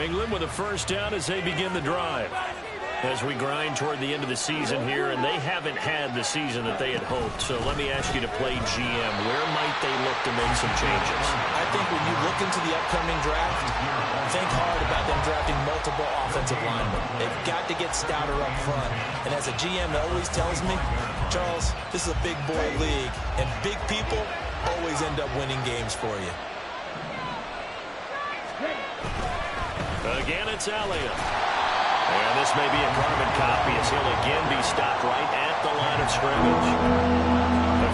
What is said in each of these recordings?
England with a first down as they begin the drive. As we grind toward the end of the season here, and they haven't had the season that they had hoped. So let me ask you to play GM. Where might they look to make some changes? I think when you look into the upcoming draft, think hard about them drafting multiple offensive linemen. They've got to get stouter up front. And as a GM that always tells me, Charles, this is a big boy league, and big people always end up winning games for you. Again, it's Elliott. And this may be a carbon copy as he'll again be stopped right at the line of scrimmage.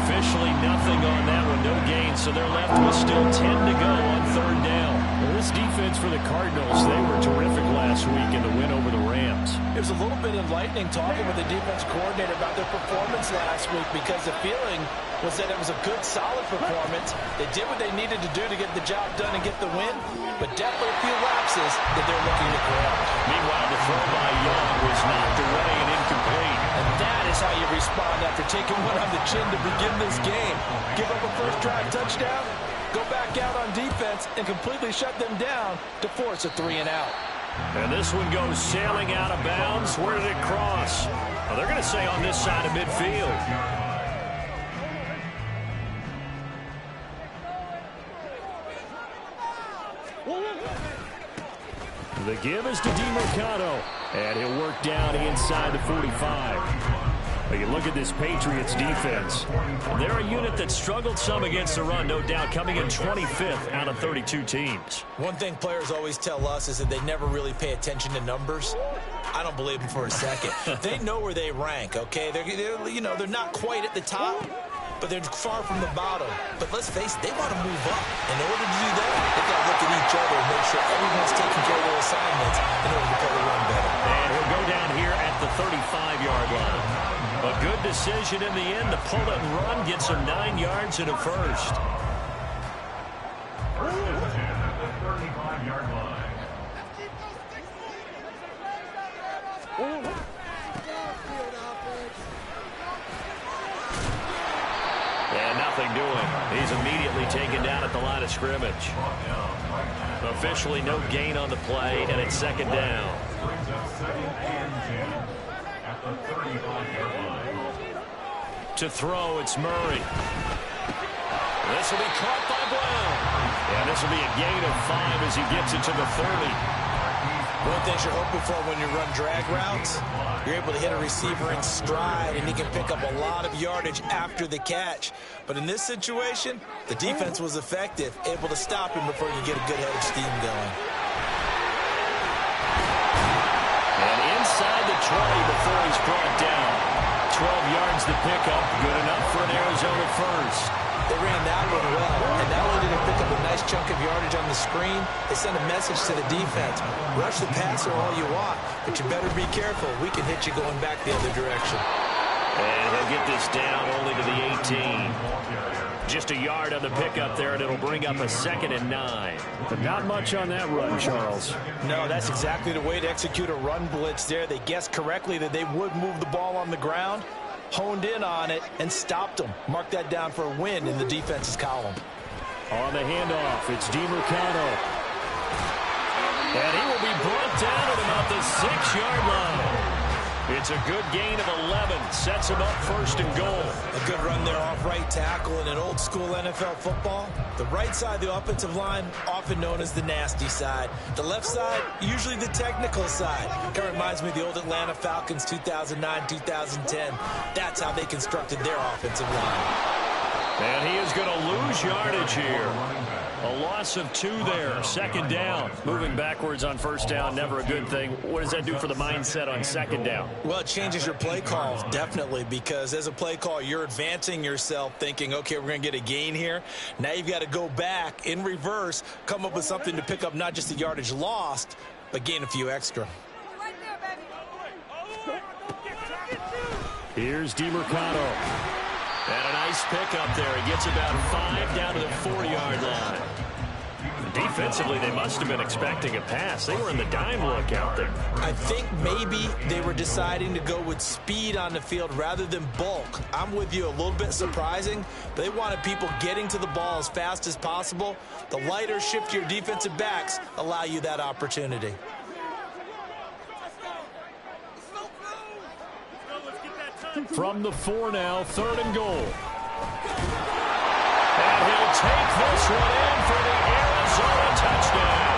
Officially nothing on that one, no gain, so they're left with still 10 to go on third down. Well, this defense for the Cardinals, they were terrific last week in the win over the Rams. It was a little bit enlightening talking with the defense coordinator about their performance last week because the feeling was that it was a good, solid performance. They did what they needed to do to get the job done and get the win, but definitely a few lapses that they're looking to correct. Meanwhile, the throw by Young was knocked away and incomplete. And that is how you respond after taking one on the chin to begin this game. Give up a first drive touchdown, go back out on defense, and completely shut them down to force a 3-and-out. And this one goes sailing out of bounds. Where did it cross? Well, they're going to say on this side of midfield. The give is to DeMercado, and he'll work down inside the 45. But you look at this Patriots defense. They're a unit that struggled some against the run, no doubt, coming in 25th out of 32 teams. One thing players always tell us is that they never really pay attention to numbers. I don't believe them for a second. They know where they rank, okay? They're not quite at the top, but they're far from the bottom. But let's face it, they want to move up. In order to do that, they've got to look at each other and make sure everyone's taking care of their assignments in order to play the run better. And he'll go down here at the 35-yard line. A good decision in the end to pull it and run, gets him 9 yards and a first. First and 10 at the 35-yard line. And nothing doing. He's immediately taken down at the line of scrimmage. Officially no gain on the play, and it's second down. Brings up second and 10 at the 35-yard line. To throw, it's Murray. This will be caught by Brown. And this will be a gain of 5 as he gets it to the 30. One thing you're hoping for when you run drag routes, you're able to hit a receiver in stride, and he can pick up a lot of yardage after the catch. But in this situation, the defense was effective, able to stop him before you get a good head of steam going. And inside the 20 before he's brought down. 12 yards to pick up, good enough for an Arizona first. They ran that one well, and not only did they pick up a nice chunk of yardage on the screen, they sent a message to the defense. Rush the passer all you want, but you better be careful. We can hit you going back the other direction. And he'll get this down only to the 18. Just a yard on the pickup there, and it'll bring up a 2nd and 9. But not much on that run, Charles. No, that's exactly the way to execute a run blitz there. They guessed correctly that they would move the ball on the ground, honed in on it, and stopped them. Mark that down for a win in the defense's column. On the handoff, it's DeMercado. And he will be brought down at about the 6-yard line. It's a good gain of 11. Sets him up first and goal. A good run there off right tackle in an old-school NFL football. The right side of the offensive line, often known as the nasty side. The left side, usually the technical side. Kind of reminds me of the old Atlanta Falcons 2009-2010. That's how they constructed their offensive line. And he is going to lose yardage here. A loss of 2 there. Second down. Moving backwards on first down, never a good thing. What does that do for the mindset on second down? Well, it changes your play call, definitely, because as a play call, you're advancing yourself thinking, okay, we're going to get a gain here. Now you've got to go back in reverse, come up with something to pick up not just the yardage lost, but gain a few extra. Here's DeMercado. And a nice pickup there. He gets about 5 down to the 4-yard line. Defensively, they must have been expecting a pass. They were in the dime look out there. I think maybe they were deciding to go with speed on the field rather than bulk. I'm with you, a little bit surprising, but they wanted people getting to the ball as fast as possible. The lighter, shiftier defensive backs allow you that opportunity. From the 4 now, 3rd and goal. And he'll take this one in for the Arizona touchdown.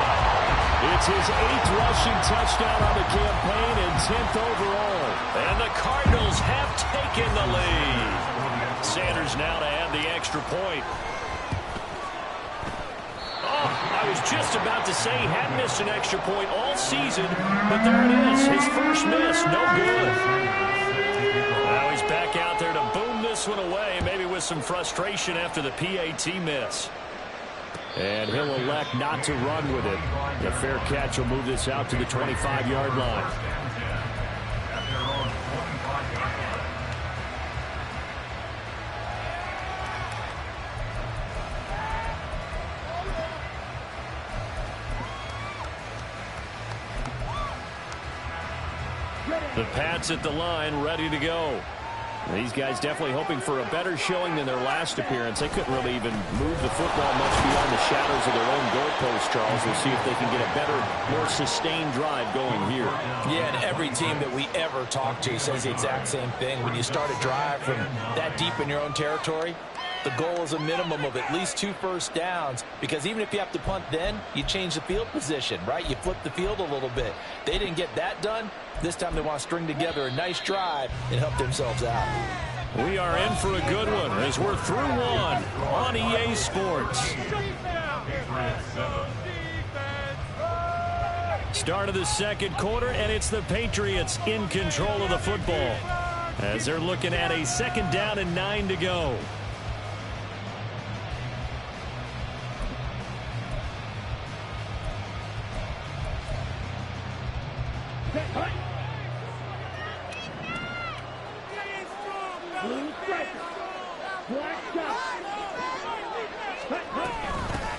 It's his 8th rushing touchdown on the campaign and 10th overall. And the Cardinals have taken the lead. Sanders now to add the extra point. Oh, I was just about to say he hadn't missed an extra point all season, but there it is. His first miss, no good. Now he's back out there to boom this one away, maybe with some frustration after the PAT miss. And he'll elect not to run with it. The fair catch will move this out to the 25-yard line. The Pats at the line, ready to go. These guys definitely hoping for a better showing than their last appearance. They couldn't really even move the football much beyond the shadows of their own goalpost, Charles. We'll see if they can get a better, more sustained drive going here. Yeah, and every team that we ever talk to says the exact same thing. When you start a drive from that deep in your own territory, the goal is a minimum of at least 2 first downs, because even if you have to punt then, you change the field position, right? You flip the field a little bit. They didn't get that done. This time they want to string together a nice drive and help themselves out. We are in for a good one as we're through one on EA Sports. Start of the 2nd quarter, and it's the Patriots in control of the football as they're looking at a 2nd down and 9 to go.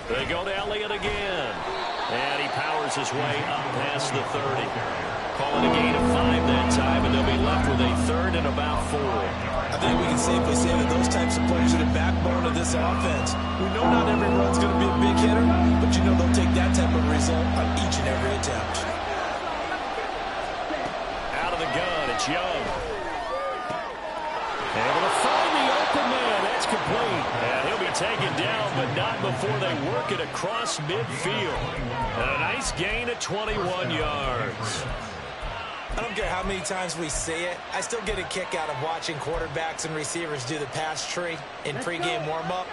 They go to Elliott again. And he powers his way up past the 30. Calling a gain of 5 that time, and they'll be left with a 3rd and about 4. I think we can safely say that those types of players are the backbone of this offense. We know not every run's going to be a big hitter, but you know they'll take that type of result on each and every attempt. Out of the gun, it's Young. Able to find the open man. That's complete. And he'll be taken down, but not before they work it across midfield. And a nice gain of 21 yards. I don't care how many times we say it, I still get a kick out of watching quarterbacks and receivers do the pass tree in pregame warm-up.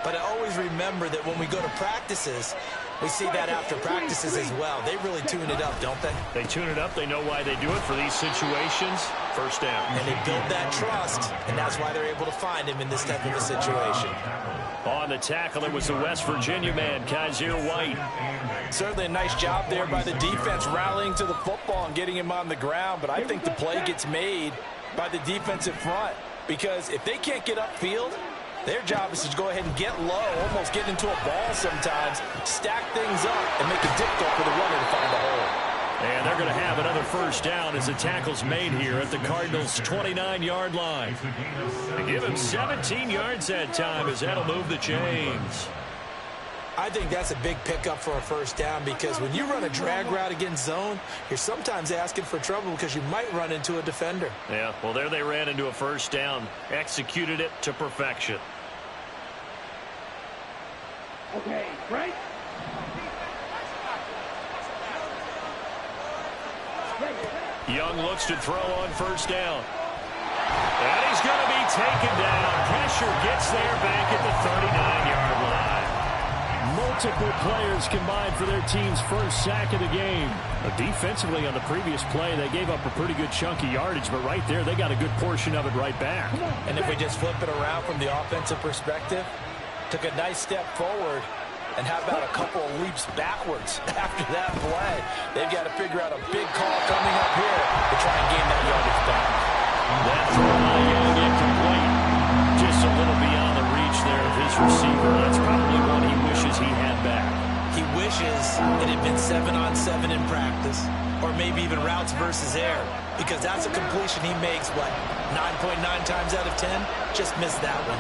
But I always remember that when we go to practices, we see that after practices as well. They really tune it up, don't they? They tune it up. They know why they do it for these situations. First down. And they build that trust, and that's why they're able to find him in this type of a situation. On the tackle, it was the West Virginia man, Kaiser White. Certainly a nice job there by the defense rallying to the football and getting him on the ground, but I think the play gets made by the defensive front, because if they can't get upfield, their job is to go ahead and get low, almost get into a ball sometimes, stack things up, and make it difficult for the runner to find a hole. And they're going to have another first down as the tackle's made here at the Cardinals' 29-yard line. They give him 17 yards that time as that'll move the chains. I think that's a big pickup for a first down, because when you run a drag route against zone, you're sometimes asking for trouble because you might run into a defender. Yeah, well, there they ran into a first down, executed it to perfection. Okay, right? Young looks to throw on first down. And he's going to be taken down. Pressure gets there back at the 39-yard line. Multiple players combined for their team's first sack of the game. Defensively on the previous play, they gave up a pretty good chunk of yardage, but right there, they got a good portion of it right back. And if we just flip it around from the offensive perspective, took a nice step forward, and how about a couple of leaps backwards after that play? They've got to figure out a big call coming up here to try and gain that yardage back. That throw by Young incomplete. Just a little beyond the reach there of his receiver. That's probably one he wishes he had back. He it had been 7-on-7 in practice, or maybe even routes versus air, because that's a completion he makes, what, 9.9 times out of 10? Just missed that one.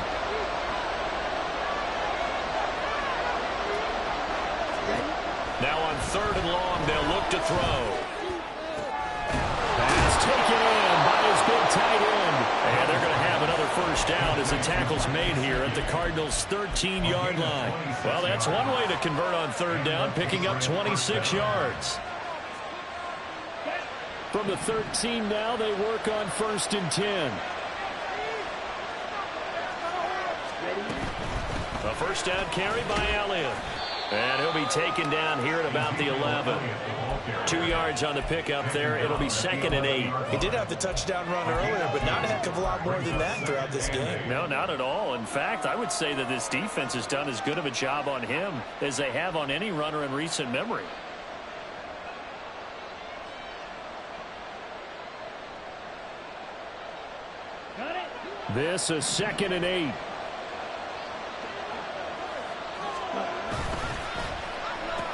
Now on 3rd and long, they'll look to throw. Pass taken in by his big tight end. And they're going to have another first down as the tackle's made here at the Cardinals' 13-yard line. Well, that's one way to convert on 3rd down, picking up 26 yards. From the 13 now, they work on 1st and 10. A first down carry by Elliott. And he'll be taken down here at about the 11. 2 yards on the pickup there. It'll be 2nd and 8. He did have the touchdown run earlier, but not a heck of a lot more than that throughout this game. No, not at all. In fact, I would say that this defense has done as good of a job on him as they have on any runner in recent memory. This is 2nd and 8.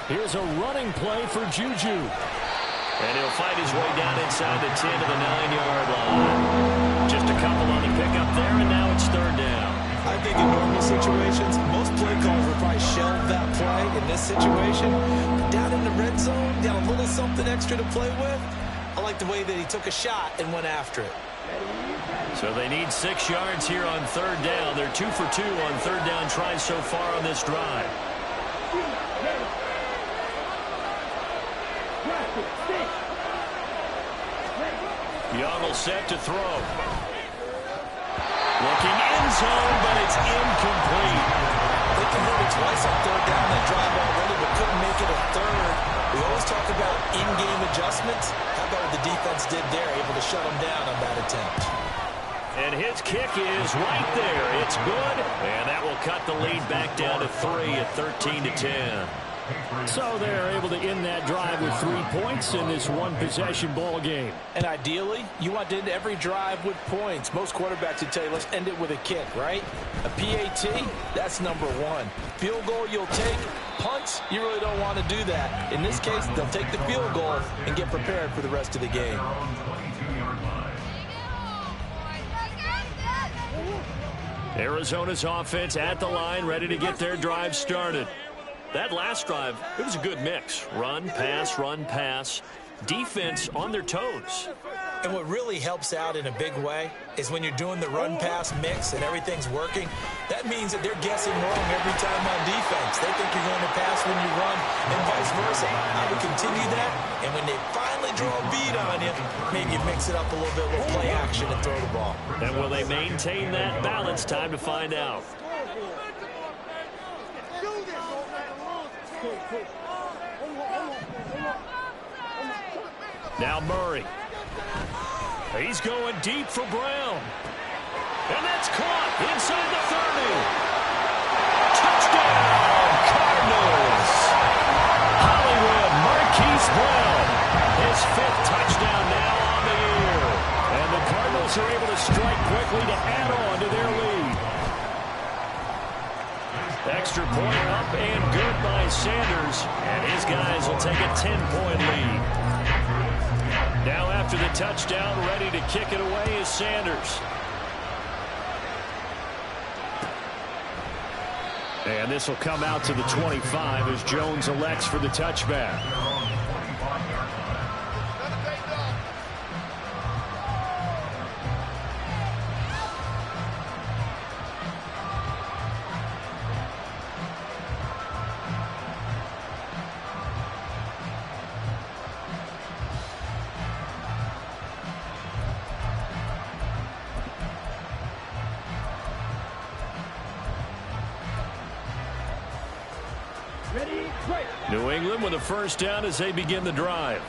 Here's a running play for Juju. And he'll fight his way down inside the 10 to the 9-yard line. Just a couple on the pickup there, and now it's 3rd down. I think in normal situations, most play calls would probably shelve that play. In this situation, down in the red zone, got a little something extra to play with. I like the way that he took a shot and went after it. So they need 6 yards here on 3rd down. They're 2 for 2 on 3rd down tries so far on this drive. Young will set to throw. Looking end zone, but it's incomplete. They converted twice on 3rd down that drive already, but couldn't make it a 3rd. We always talk about in-game adjustments. How about what the defense did there, able to shut them down on that attempt. And his kick is right there. It's good, and that will cut the lead back down to 3 at 13-10. So they're able to end that drive with 3 points in this one-possession ball game. And ideally, you want to end every drive with points. Most quarterbacks would tell you, let's end it with a kick, right? A PAT, that's number 1. Field goal you'll take. Punts, you really don't want to do that. In this case, they'll take the field goal and get prepared for the rest of the game. Arizona's offense at the line, ready to get their drive started. That last drive, it was a good mix. Run, pass. Defense on their toes. And what really helps out in a big way is when you're doing the run-pass mix and everything's working, that means that they're guessing wrong every time on defense. They think you're going to pass when you run and vice versa. I would continue that, and when they finally draw a beat on you, maybe mix it up a little bit with play action and throw the ball. And will they maintain that balance? Time to find out. Now Murray. He's going deep for Brown. And that's caught inside the 30. Touchdown, Cardinals. Hollywood Marquise Brown. His 5th touchdown now on the year. And the Cardinals are able to strike quickly to add on to their lead. Extra point up and good by Sanders. And his guys will take a 10-point lead. Now after the touchdown, ready to kick it away is Sanders. And this will come out to the 25 as Jones elects for the touchback. New England with a first down as they begin the drive.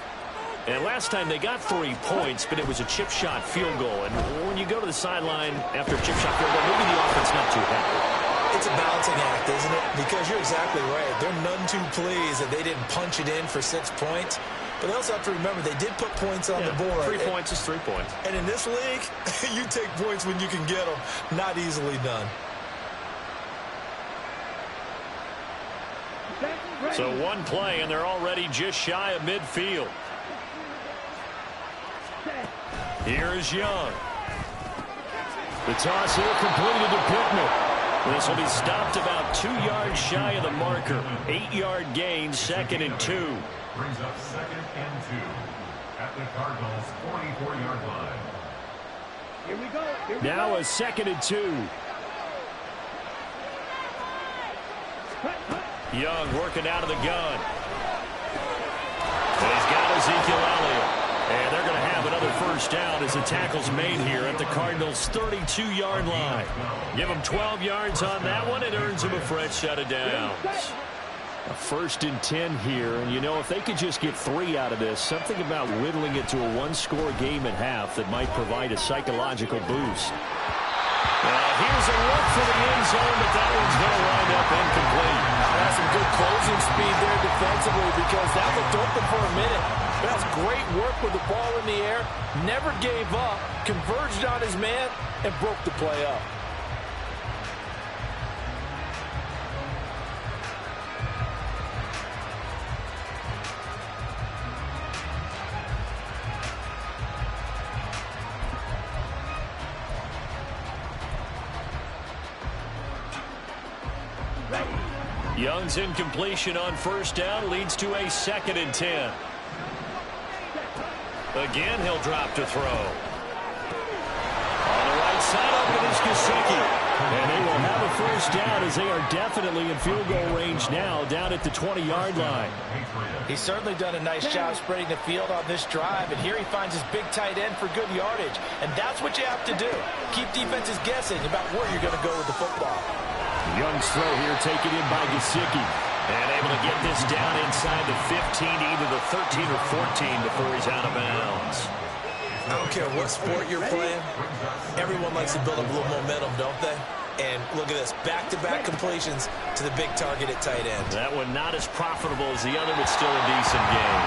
And last time they got 3 points, but it was a chip shot field goal. And when you go to the sideline after a chip shot field goal, maybe the offense not too happy. It's a balancing act, isn't it? Because you're exactly right. They're none too pleased that they didn't punch it in for 6 points. But they also have to remember they did put points on the board. 3 points is 3 points. And in this league, you take points when you can get them. Not easily done. So one play, and they're already just shy of midfield. Here's Young. The toss here completed to Pittman. This will be stopped about 2 yards shy of the marker. 8-yard gain, 2nd and 2. Brings up 2nd and 2 at the Cardinals' 44-yard line. Here we go. Now a 2nd and 2. Young working out of the gun. And he's got Ezekiel Elliott. And they're going to have another first down as the tackle's made here at the Cardinals' 32-yard line. Give them 12 yards on that one. It earns them a fresh set of downs. A 1st and 10 here. And, you know, if they could just get 3 out of this, something about whittling it to a 1-score game at half that might provide a psychological boost. Here's a look for the end zone, but that one's going to wind up incomplete. That's some good closing speed there defensively because that looked open for a minute. That's great work with the ball in the air. Never gave up, converged on his man, and broke the play up. Young's incompletion on first down leads to a 2nd and 10. Again, he'll drop to throw. On the right side, open is Gesicki. And they will have a first down as they are definitely in field goal range now down at the 20-yard line. He's certainly done a nice job spreading the field on this drive, and here he finds his big tight end for good yardage. And that's what you have to do. Keep defenses guessing about where you're going to go with the football. Young's throw here taken in by Gesicki. And able to get this down inside the 15, either the 13 or 14 before he's out of bounds. I don't care what sport you're playing. Everyone likes to build up a little momentum, don't they? And look at this, back-to-back completions to the big target at tight end. That one not as profitable as the other, but still a decent game.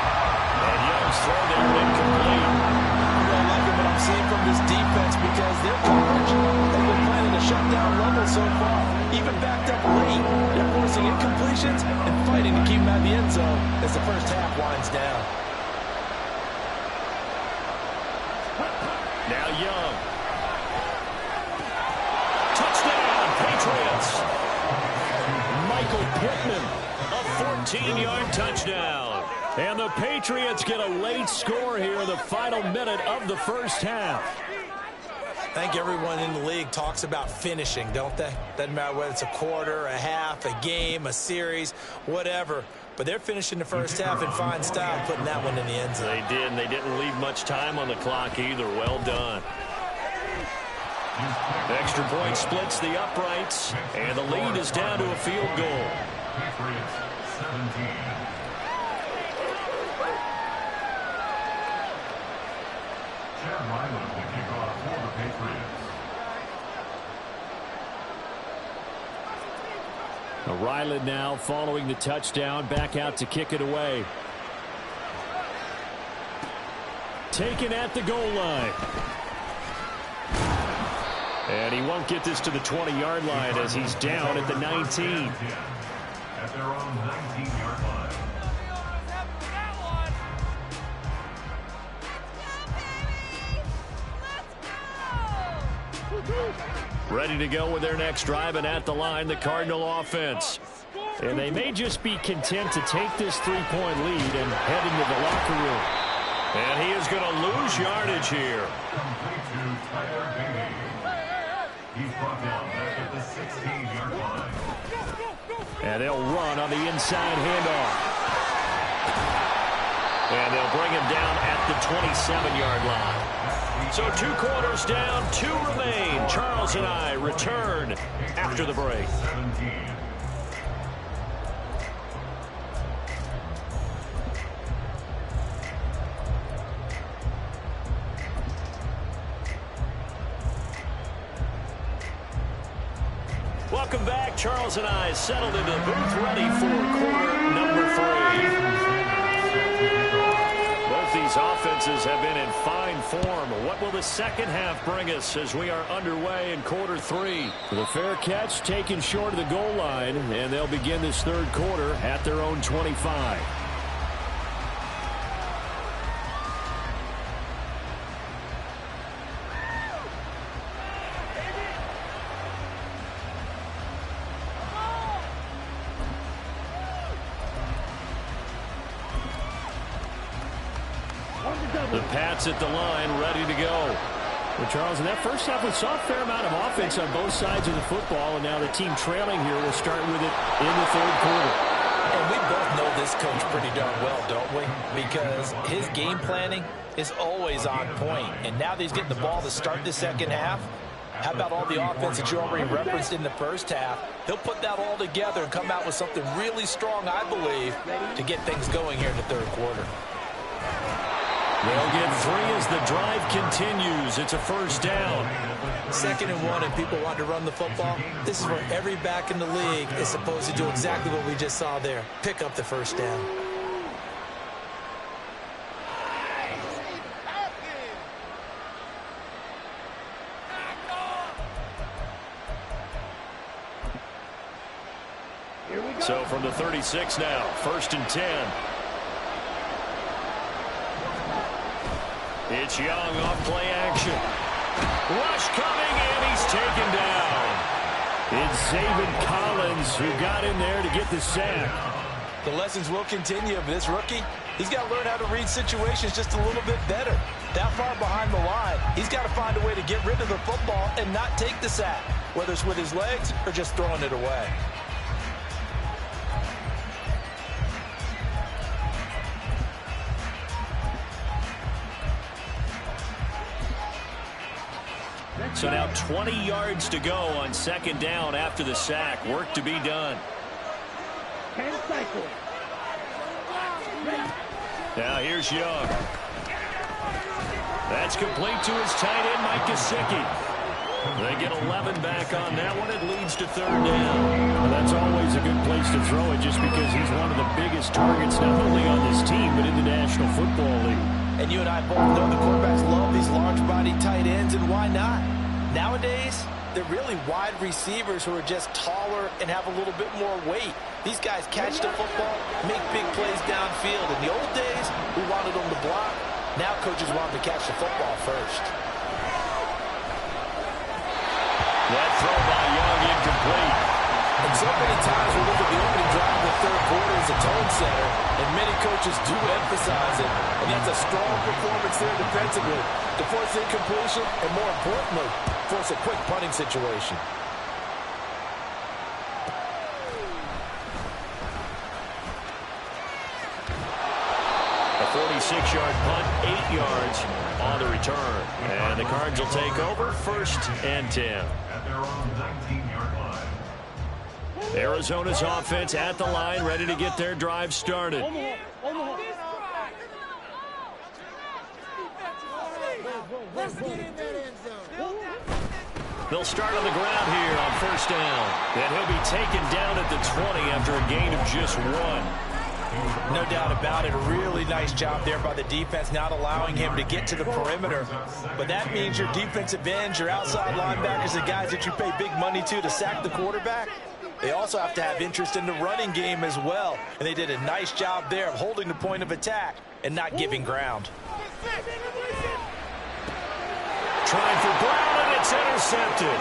And Young's throw there incomplete. I really like what I'm seeing from this defense because their coverage has been playing at a shutdown level so far. Even backed up late, they're forcing incompletions and fighting to keep them out of the end zone as the first half winds down. Now Young. Touchdown, Patriots. Michael Pittman, a 14-yard touchdown. And the Patriots get a late score here in the final minute of the first half. I think everyone in the league talks about finishing, don't they? Doesn't matter whether it's a quarter, a half, a game, a series, whatever. But they're finishing the first half in fine style, putting that one in the end zone. They did, and they didn't leave much time on the clock either. Well done. Extra point splits the uprights, and the lead is down to a field goal. Patriots 17. Chad Ryland will kick off for the Patriots. Ryland now following the touchdown, back out to kick it away. Taken at the goal line. And he won't get this to the 20-yard line as he's down at the 19. At their own 19-yard line. Ready to go with their next drive, and at the line, the Cardinal offense. And they may just be content to take this 3-point lead and head into the locker room. And he is going to lose yardage here. Complete to Tyler Beatty. He's brought down back at the 16-yard line. And they'll run on the inside handoff. And they'll bring him down at the 27-yard line. So 2 quarters down, 2 remain. Charles and I return after the break. 17. Welcome back. Charles and I settled into the booth ready for quarter number 3. Both these These offenses have been in fine form. What will the second half bring us as we are underway in quarter 3? The fair catch taken short of the goal line, and they'll begin this third quarter at their own 25. The Pats at the line, ready to go. Well, Charles, in that first half, we saw a fair amount of offense on both sides of the football, and now the team trailing here will start with it in the third quarter. And we both know this coach pretty darn well, don't we? Because his game planning is always on point. And now that he's getting the ball to start the second half, how about all the offense that you already referenced in the first half? He'll put that all together and come out with something really strong, I believe, to get things going here in the third quarter. They'll get 3 as the drive continues. It's a first down. 2nd and 1, and people want to run the football. This is where every back in the league is supposed to do exactly what we just saw there. Pick up the first down. So from the 36 now, 1st and 10. It's Young off play action. Rush coming, and he's taken down. It's Zaven Collins who got in there to get the sack. The lessons will continue, but this rookie, he's got to learn how to read situations just a little bit better. That far behind the line, he's got to find a way to get rid of the football and not take the sack, whether it's with his legs or just throwing it away. So now 20 yards to go on 2nd down after the sack. Work to be done. 10 cycles. Now here's Young. That's complete to his tight end, Mike Gesicki. They get 11 back on that one. It leads to 3rd down. Well, that's always a good place to throw it just because he's one of the biggest targets not only on this team but in the National Football League. And you and I both know the quarterbacks love these large-body tight ends, and why not? Nowadays, they're really wide receivers who are just taller and have a little bit more weight. These guys catch the football, make big plays downfield. In the old days, we wanted them to block. Now coaches want them to catch the football first. That throw by Young incomplete. And so many times we look at the opening drive of the third quarter as a tone setter, and many coaches do emphasize it. And that's a strong performance there defensively to force incompletion and, more importantly, force a quick punting situation. A 46-yard punt, 8 yards on the return. And the Cards will take over 1st and 10. At their own 19-yard line. Arizona's offense at the line, ready to get their drive started. Let's get in that end zone. They'll start on the ground here on 1st down. And he'll be taken down at the 20 after a gain of just 1. No doubt about it. A really nice job there by the defense, not allowing him to get to the perimeter. But that means your defensive ends, your outside linebackers, the guys that you pay big money to sack the quarterback, they also have to have interest in the running game as well. And they did a nice job there of holding the point of attack and not giving ground. Trying for Brown, and it's intercepted.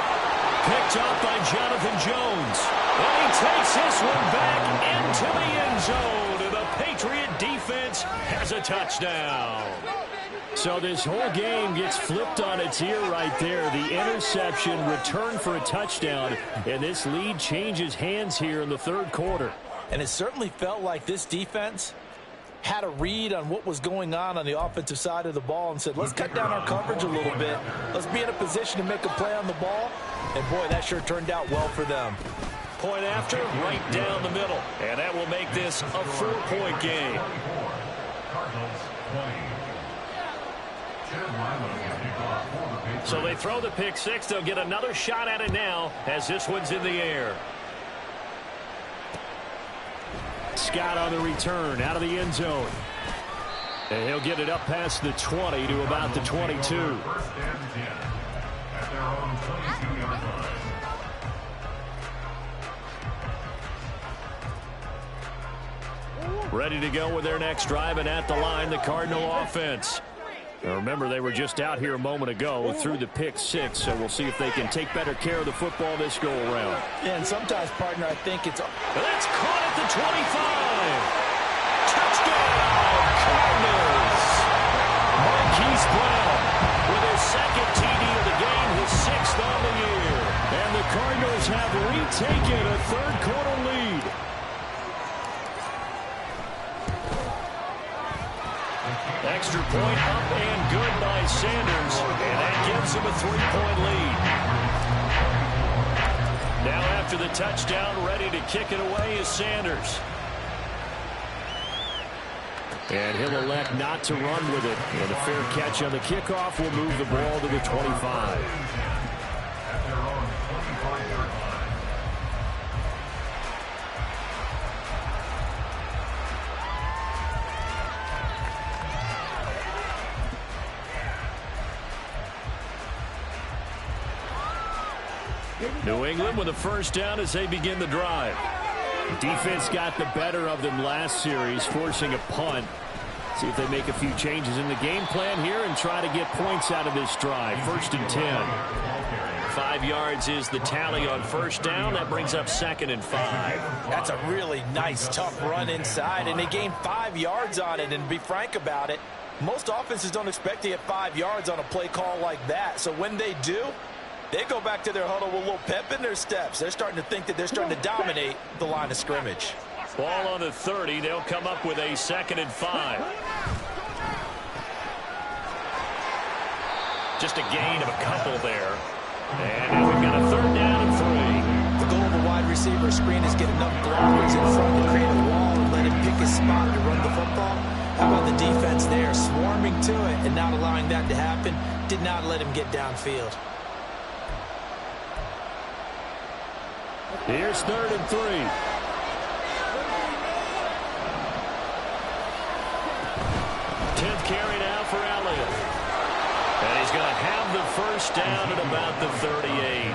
Picked up by Jonathan Jones. And he takes this one back into the end zone. And the Patriot defense has a touchdown. So this whole game gets flipped on its ear right there. The interception, return for a touchdown, and this lead changes hands here in the third quarter. And it certainly felt like this defense had a read on what was going on the offensive side of the ball and said, let's cut down our coverage a little bit. Let's be in a position to make a play on the ball. And, boy, that sure turned out well for them. Point after, right down the middle. And that will make this a 4-point game. Cardinals 20. So they throw the pick six. They'll get another shot at it now as this one's in the air. Scott on the return out of the end zone. And he'll get it up past the 20 to about the 22. First and 10 at their own 22-yard line. Ready to go with their next drive, and at the line, the Cardinal offense. Now remember, they were just out here a moment ago through the pick 6, so we'll see if they can take better care of the football this go-around. Yeah, and sometimes, partner, I think it's... That's caught at the 25. Touchdown, Cardinals. Marquise Brown with his second TD of the game, his 6th on the year. And the Cardinals have retaken a third-quarter lead. Extra point up and good by Sanders, and that gives him a 3-point lead. Now after the touchdown, ready to kick it away is Sanders. And he'll elect not to run with it. And a fair catch on the kickoff will move the ball to the 25. At their own 25-yard line. New England with a first down as they begin the drive. Defense got the better of them last series, forcing a punt. See if they make a few changes in the game plan here and try to get points out of this drive. First and 10. 5 yards is the tally on first down. That brings up 2nd and 5. That's a really nice, tough run inside, and they gained 5 yards on it. And to be frank about it, most offenses don't expect to get 5 yards on a play call like that. So when they do, they go back to their huddle with a little pep in their steps. They're starting to think that they're starting to dominate the line of scrimmage. Ball on the 30. They'll come up with a 2nd and 5. Just a gain of a couple there. And now we've got a 3rd down and 3. The goal of a wide receiver screen is get enough blockers in front to create a wall and let him pick his spot to run the football. How about the defense there, swarming to it and not allowing that to happen? Did not let him get downfield. Here's 3rd and 3. Tenth carry now for Elliott. And he's going to have the first down at about the 38.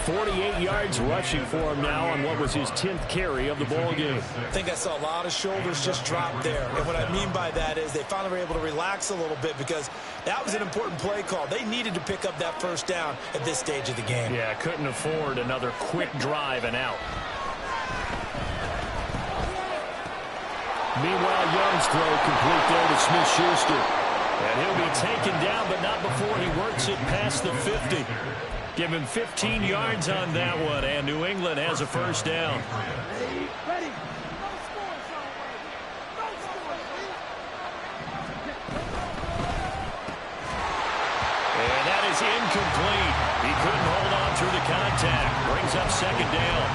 48 yards rushing for him now on what was his 10th carry of the ball game. I think I saw a lot of shoulders just drop there. And what I mean by that is they finally were able to relax a little bit because that was an important play call. They needed to pick up that first down at this stage of the game. Yeah, couldn't afford another quick drive and out. Meanwhile, Young's throw complete there to Smith-Schuster. And he'll be taken down, but not before he works it past the 50. Give him 15 yards on that one, and New England has a first down. Ready. And that is incomplete. He couldn't hold on through the contact. Brings up 2nd down.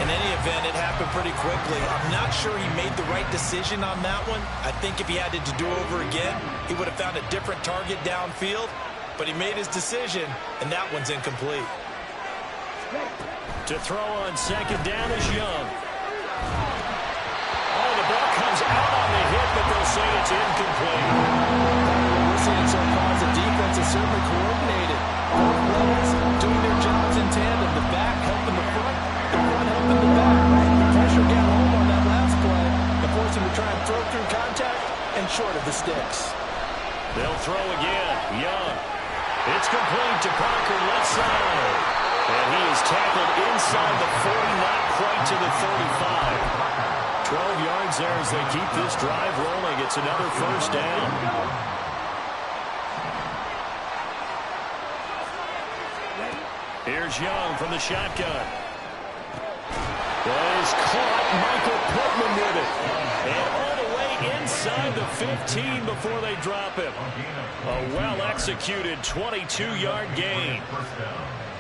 In any event, it happened pretty quickly. I'm not sure he made the right decision on that one. I think if he had to do over again, he would have found a different target downfield. But he made his decision, and that one's incomplete. To throw on 2nd down is Young. Oh, the ball comes out on the hit, but they'll say it's incomplete. We're seeing so far as the defense is certainly coordinated. Both levels doing their jobs in tandem. The back helping the front helping the back. The pressure got home on that last play to force him to try and throw through contact and short of the sticks. They'll throw again. Young. It's complete to Parker, left side. And he is tackled inside the 40, not quite to the 35. 12 yards there as they keep this drive rolling. It's another first down. Here's Young from the shotgun. That is caught. Michael Pittman with it. And all the way inside the 15 before they drop him. A well-executed 22-yard gain.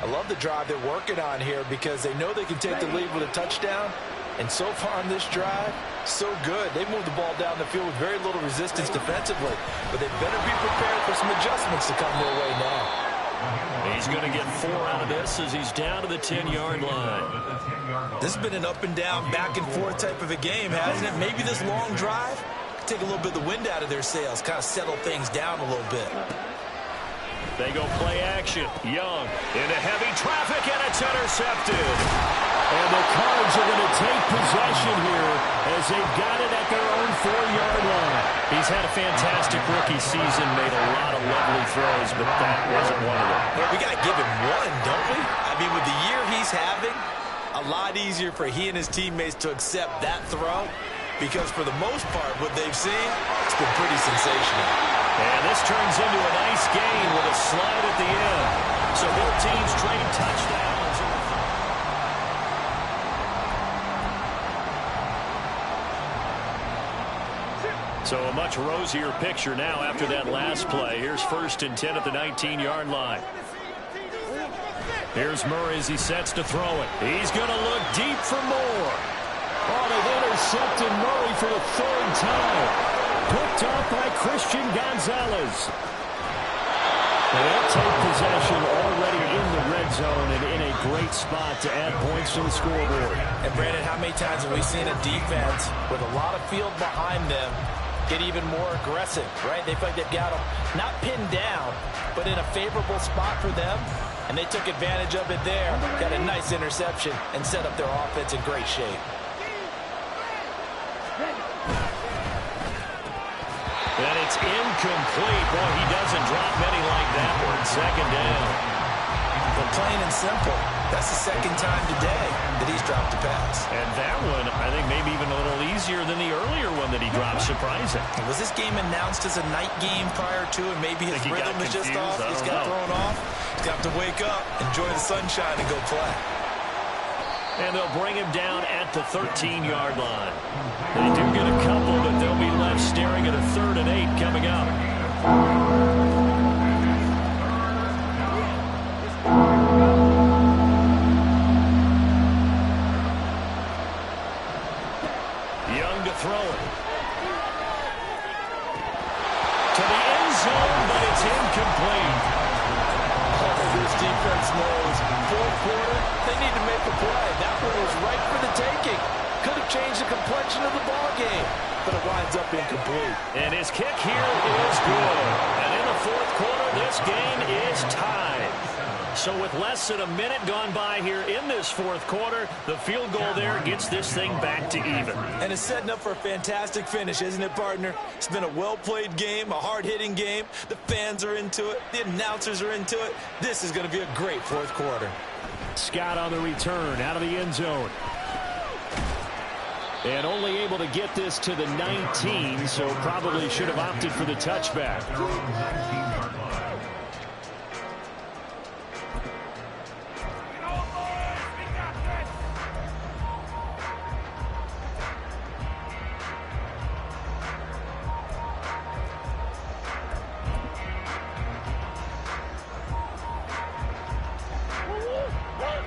I love the drive they're working on here because they know they can take the lead with a touchdown. And so far on this drive, so good. They moved the ball down the field with very little resistance defensively. But they better be prepared for some adjustments to come their way now. He's going to get 4 out of this as he's down to the 10-yard line. This has been an up and down, back and forth type of a game, hasn't it? Maybe this long drive take a little bit of the wind out of their sails, kind of settle things down a little bit. They go play action. Young into heavy traffic, and it's intercepted. And the Cards are going to take possession here as they've got it at their own 4-yard line. He's had a fantastic rookie season, made a lot of lovely throws, but that wasn't one of them. Well, we got to give him one, don't we? I mean, with the year he's having, a lot easier for he and his teammates to accept that throw, because for the most part, what they've seen, it's been pretty sensational. And this turns into a nice gain with a slide at the end. So both teams trade touchdowns. So a much rosier picture now after that last play. Here's 1st and 10 at the 19-yard line. Here's Murray as he sets to throw it. He's going to look deep for more. Oh, they've intercepted Murray for the 3rd time. Picked up by Christian Gonzalez. And they'll take possession already in the red zone and in a great spot to add points to the scoreboard. And, Brandon, how many times have we seen a defense with a lot of field behind them get even more aggressive, right? They feel like they've got them not pinned down, but in a favorable spot for them. And they took advantage of it there. Got a nice interception and set up their offense in great shape. And it's incomplete. Boy, he doesn't drop many like that one. 2nd down. But plain and simple, that's the 2nd time today that he's dropped a pass. And that one, I think, maybe even a little easier than the earlier one that he dropped. Surprising. Was this game announced as a night game prior to, and maybe his rhythm is just off? He's got thrown off. He's got to wake up, enjoy the sunshine, and go play. And they'll bring him down at the 13-yard line. They do get a couple, but they'll be left staring at a 3rd and 8 coming up. Young to throw it. To the end zone, but it's incomplete. This defense knows 4th quarter, they need to make a play. That one was right for the taking. Could have changed the complexion of the ball game, but it winds up incomplete. And his kick here is good. And in the 4th quarter, this game is tied. So with less than a minute gone by here in this 4th quarter, the field goal there gets this thing back to even. And it's setting up for a fantastic finish, isn't it, partner? It's been a well-played game, a hard-hitting game. The fans are into it. The announcers are into it. This is going to be a great 4th quarter. Scott on the return out of the end zone. And only able to get this to the 19, so probably should have opted for the touchback.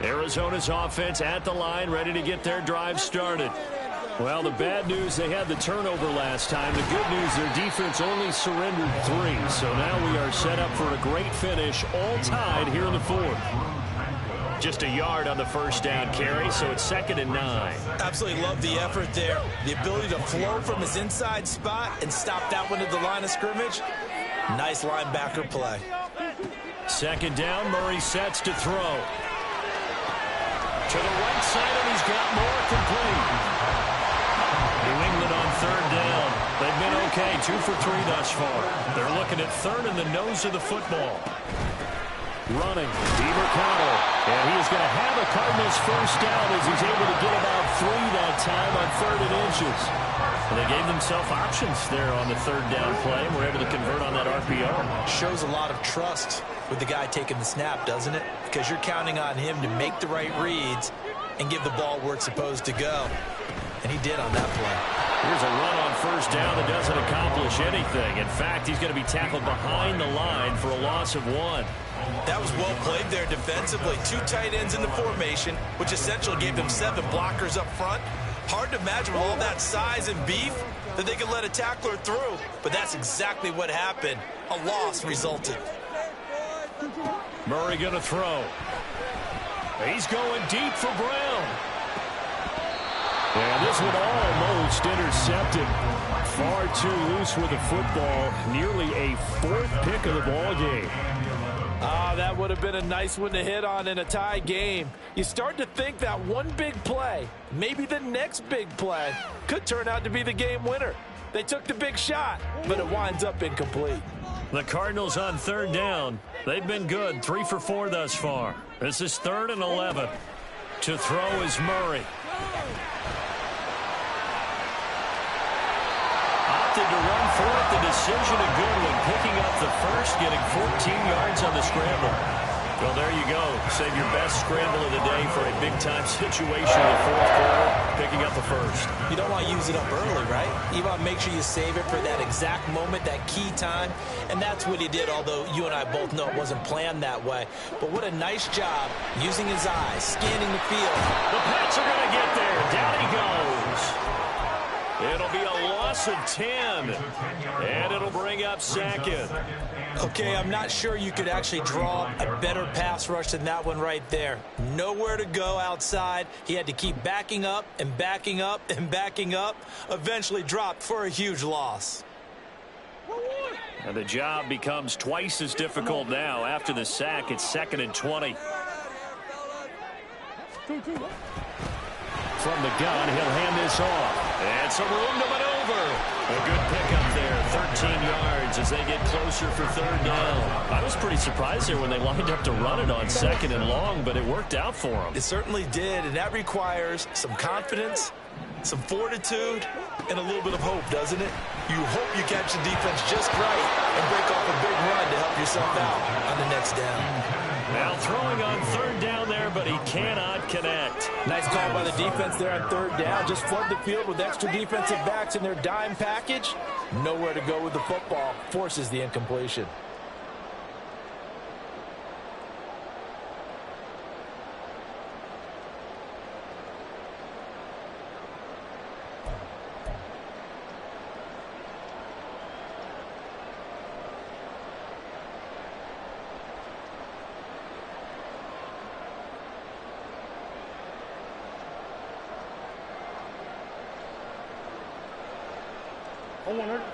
Arizona's offense at the line, ready to get their drive started. Well, the bad news, they had the turnover last time. The good news, their defense only surrendered 3. So now we are set up for a great finish, all tied here in the 4th. Just a yard on the 1st down carry, so it's 2nd and 9. Absolutely love the effort there. The ability to flow from his inside spot and stop that one at the line of scrimmage. Nice linebacker play. 2nd down, Murray sets to throw. To the right side, and he's got more complete. New England on 3rd down. They've been okay, 2 for 3 thus far. They're looking at 3rd in the nose of the football. Running, DeMarcado, and he is going to have a Cardinals 1st down as he's able to get about 3 that time on 3rd and inches. Well, they gave themselves options there on the 3rd down play, and were able to convert on that RPO. Shows a lot of trust with the guy taking the snap, doesn't it? Because you're counting on him to make the right reads and give the ball where it's supposed to go. And he did on that play. Here's a run on 1st down that doesn't accomplish anything. In fact, he's going to be tackled behind the line for a loss of 1. That was well played there defensively. 2 tight ends in the formation, which essentially gave them 7 blockers up front. Hard to imagine with all that size and beef that they could let a tackler through. But that's exactly what happened. A loss resulted. Murray going to throw. He's going deep for Brown. And this one almost intercepted. Far too loose with the football. Nearly a 4th pick of the ball game. That would have been a nice one to hit on in a tie game. You start to think that one big play, maybe the next big play, could turn out to be the game winner. They took the big shot, but it winds up incomplete. The Cardinals on 3rd down. They've been good, 3 for 4 thus far. This is 3rd and 11. To throw is Murray. Opted to run for it. The decision a good one. Picking up the first, getting 14 yards on the scramble. Well, there you go. Save your best scramble of the day for a big-time situation in the 4th quarter. Picking up the first. You don't want to use it up early, right? You want to make sure you save it for that exact moment, that key time. And that's what he did, although you and I both know it wasn't planned that way. But what a nice job using his eyes, scanning the field. The Pats are going to get there. Down he goes. It'll be a loss of 10. And it'll bring up 2nd. Okay, I'm not sure you could actually draw a better pass rush than that one right there. Nowhere to go outside. He had to keep backing up and backing up and backing up. Eventually dropped for a huge loss. And the job becomes twice as difficult now. After the sack, it's 2nd and 20. From the gun, he'll hand this off. And some room to maneuver. A good pickup there, 13 yards as they get closer for 3rd down. I was pretty surprised there when they lined up to run it on 2nd and long, but it worked out for them. It certainly did, and that requires some confidence, some fortitude, and a little bit of hope, doesn't it? You hope you catch the defense just right and break off a big run to help yourself out on the next down. Now throwing on 3rd down there, but he cannot connect. Nice call by the defense there on 3rd down. Just flood the field with extra defensive backs in their dime package. Nowhere to go with the football. Forces the incompletion.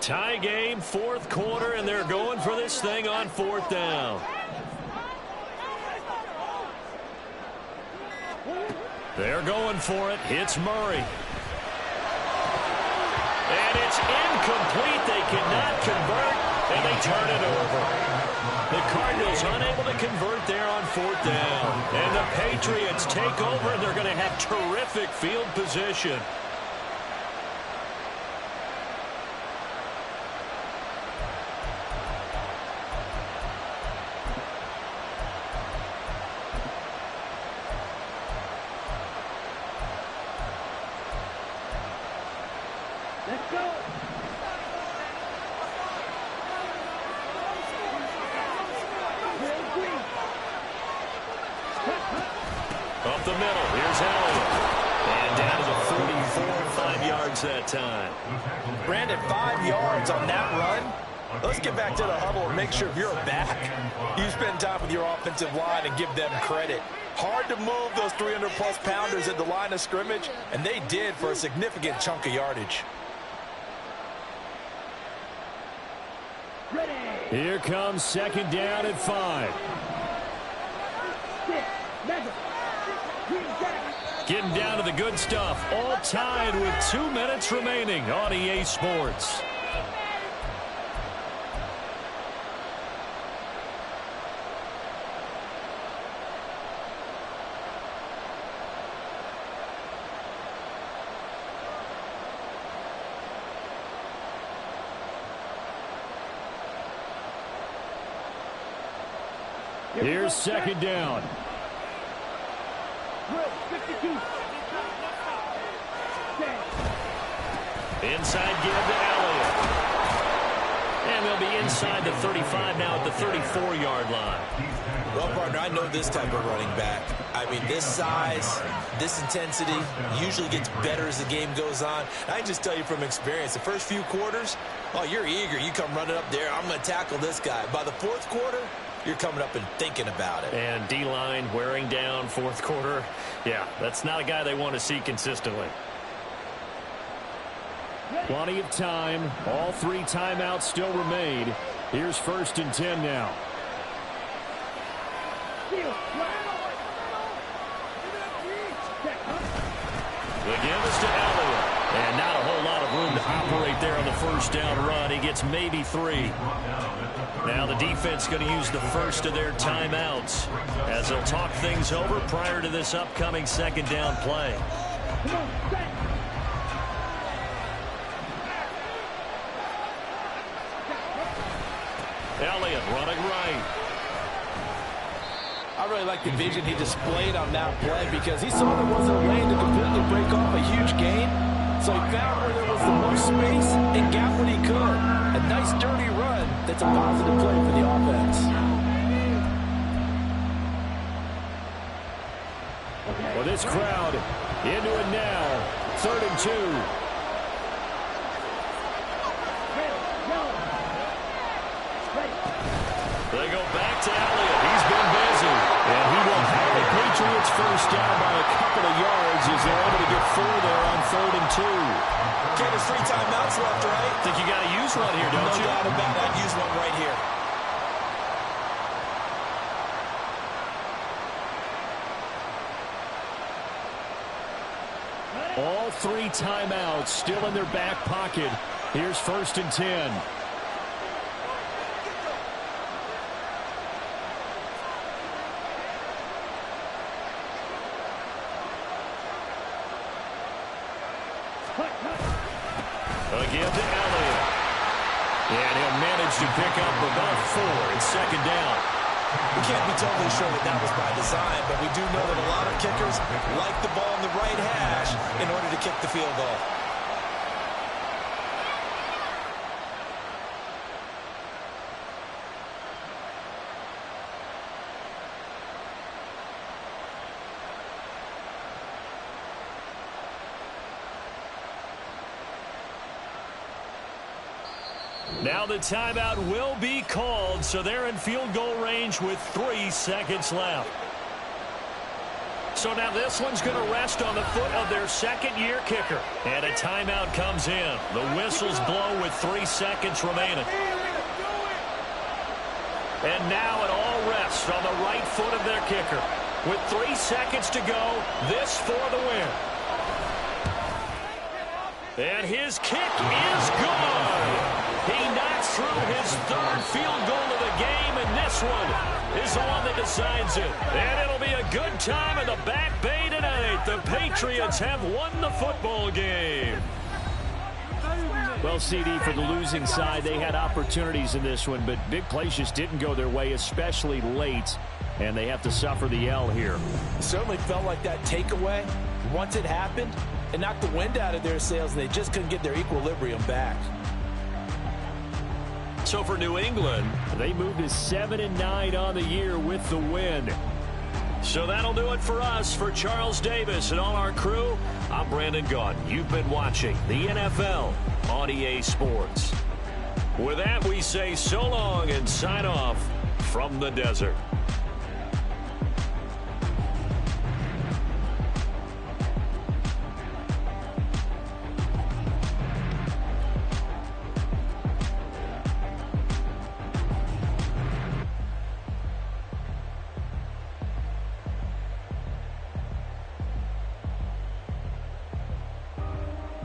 Tie game, 4th quarter, and they're going for this thing on 4th down. They're going for it. It's Murray. And it's incomplete. They cannot convert, and they turn it over. The Cardinals unable to convert there on 4th down. And the Patriots take over, and they're going to have terrific field position. Let's go. Up the middle, here's Elliott. And down to the 44, 5 yards that time. Brandon, 5 yards on that run. Let's get back to the huddle and make sure you're back. You spend time with your offensive line and give them credit. Hard to move those 300-plus pounders at the line of scrimmage, and they did for a significant chunk of yardage. Here comes 2nd down at 5. Getting down to the good stuff. All tied with 2 minutes remaining on EA Sports. Here's 2nd down. Inside give to Elliott. And they'll be inside the 35 now at the 34-yard line. Well, partner, I know this type of running back. I mean, this size, this intensity usually gets better as the game goes on. I can just tell you from experience, the first few quarters, oh, you're eager. You come running up there, I'm going to tackle this guy. By the 4th quarter, you're coming up and thinking about it. And D-line wearing down 4th quarter. Yeah, that's not a guy they want to see consistently. Plenty of time. All 3 timeouts still remain. Here's 1st and 10 now. The give is to Elliott. And not a whole lot of room to operate there on the 1st down run. He gets maybe 3. Now the defense going to use the first of their timeouts as they'll talk things over prior to this upcoming 2nd down play. Elliott running right. I really like the vision he displayed on that play because he saw there wasn't a lane to completely break off a huge gain. So he found where there was the most space and got what he could. A nice dirty run that's a positive play for the offense. Well, this crowd into it now. 3rd and 2. They go back to Elliott. He's been busy. And he will have the Patriots 1st down by a couple of yards as they're able to get 4 there on 3rd and 2. Okay, there's 3 timeouts left, right? Think you got to use one here, don't you? No doubt about it. I'd use one right here. All 3 timeouts still in their back pocket. Here's 1st and 10. Again to Elliott. And he'll manage to pick up about 4 in 2nd down. We can't be totally sure that that was by design, but we do know that a lot of kickers like the ball in the right hash in order to kick the field goal. Now the timeout will be called, so they're in field goal range with 3 seconds left. So now this one's going to rest on the foot of their 2nd-year kicker. And a timeout comes in. The whistles blow with 3 seconds remaining. And now it all rests on the right foot of their kicker. With 3 seconds to go, this for the win. And his kick is good. He knocks through his 3rd field goal of the game, and this one is the one that decides it. And it'll be a good time in the Back Bay tonight. The Patriots have won the football game. Well, CD, for the losing side, they had opportunities in this one, but big plays just didn't go their way, especially late, and they have to suffer the L here. It certainly felt like that takeaway, once it happened, it knocked the wind out of their sails, and they just couldn't get their equilibrium back. So for New England, they moved to 7-9 on the year with the win. So that'll do it for us. For Charles Davis and all our crew, I'm Brandon Gaudin. You've been watching the NFL on EA Sports. With that, we say so long and sign off from the desert.